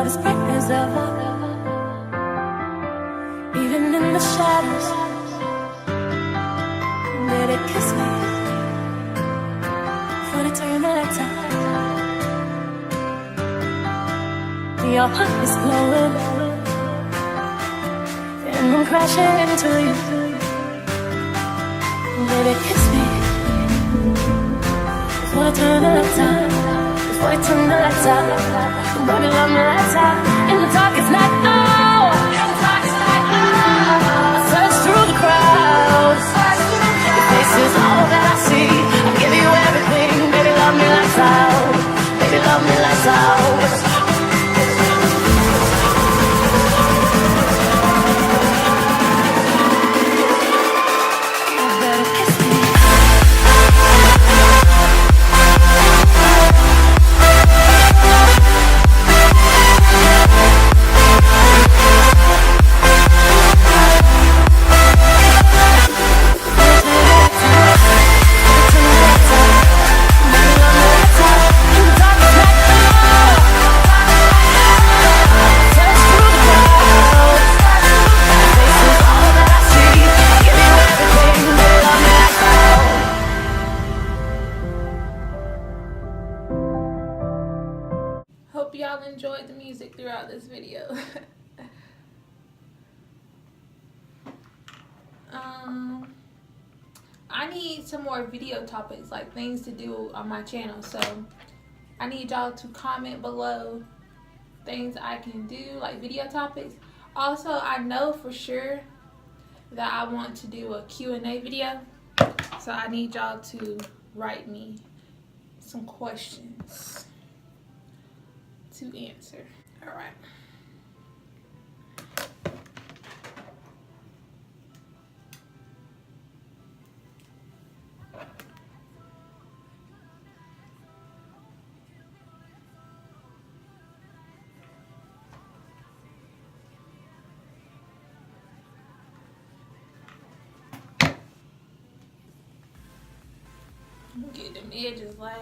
heart as bright as ever. Even in the shadows, let it kiss me before they turn the lights out. Your heart is glowing, and I'm crashing into you. Let it kiss me before they turn the lights out. Before they turn the lights out, baby, love me lights out. In the darkest night, oh, in the darkest night, oh, I search through the crowds. Your face is all that I see. I give you everything, baby, love me lights out. Baby, love me lights out. Hope y'all enjoyed the music throughout this video. I need some more video topics, like things to do on my channel, so I need y'all to comment below things I can do, like video topics. Also, I know for sure that I want to do a Q&A video, so I need y'all to write me some questions to answer. All right. Get them edges last.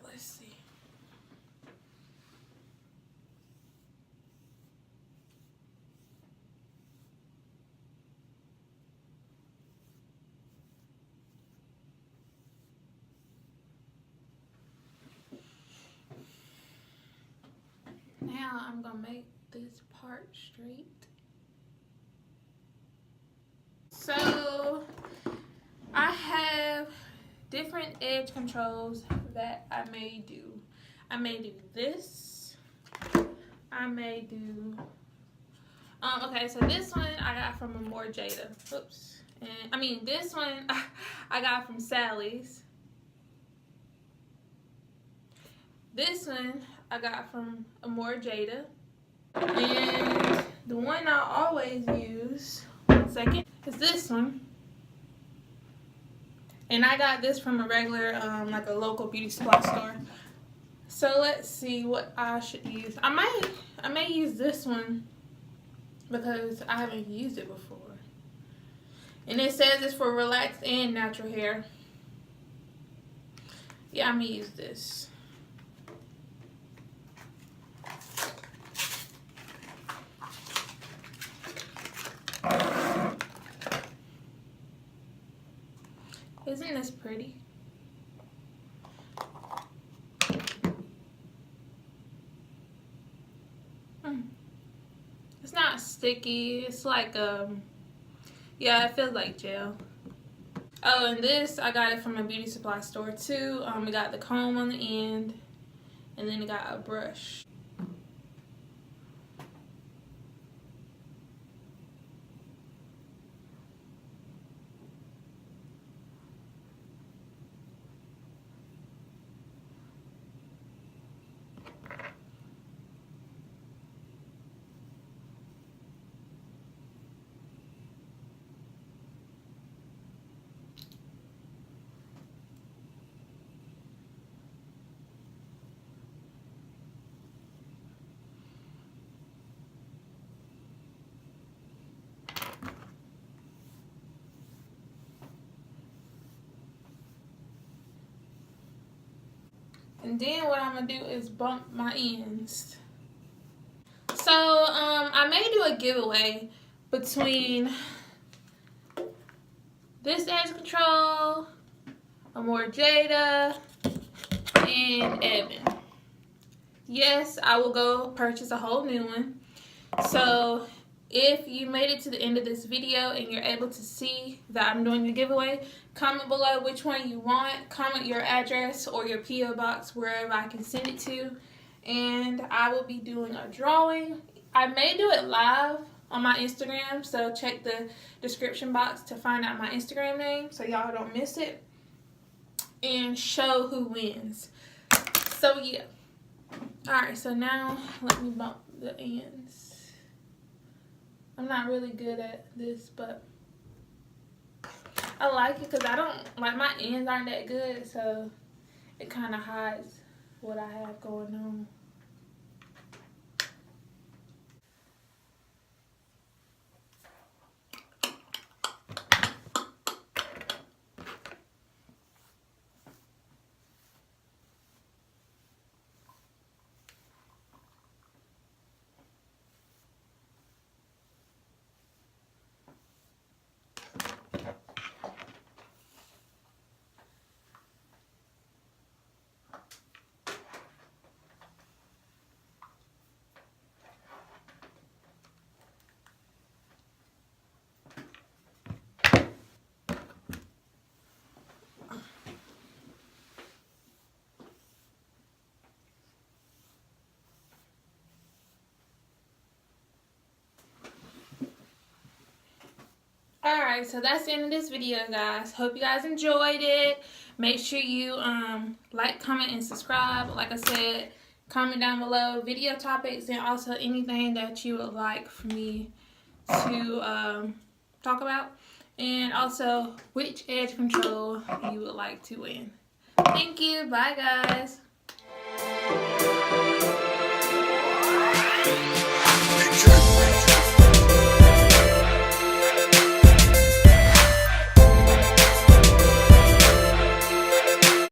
Let's see. Now I'm gonna make this part straight. So I have different edge controls that I may do. I may do this. I may do okay, so this one I got from Amore Jada. Oops. And I mean this one I got from Sally's. This one I got from Amore Jada. And the one I always use, one second, is this one. And I got this from a regular, like a local beauty supply store. So let's see what I should use. I may use this one because I haven't used it before. And it says it's for relaxed and natural hair. Yeah, I'm gonna use this. Isn't this pretty? sticky. It's like yeah, it feels like gel. Oh, and this I got it from a beauty supply store too. We got the comb on the end, and then it got a brush. And then what I'm gonna do is bump my ends. So I may do a giveaway between this edge control, Amore Jada, and Evan. Yes, I will go purchase a whole new one. So if you made it to the end of this video and you're able to see that I'm doing the giveaway, comment below which one you want. Comment your address or your P.O. box wherever I can send it to. And I will be doing a drawing. I may do it live on my Instagram, so check the description box to find out my Instagram name so y'all don't miss it. And show who wins. So yeah. Alright, so now let me bump the ends. I'm not really good at this, but I like it because I don't, like, my ends aren't that good, so it kind of hides what I have going on. Alright, so that's the end of this video, guys. Hope you guys enjoyed it. Make sure you like, comment, and subscribe. Like I said, comment down below video topics and also anything that you would like for me to talk about. And also which edge control you would like to win. Thank you. Bye, guys.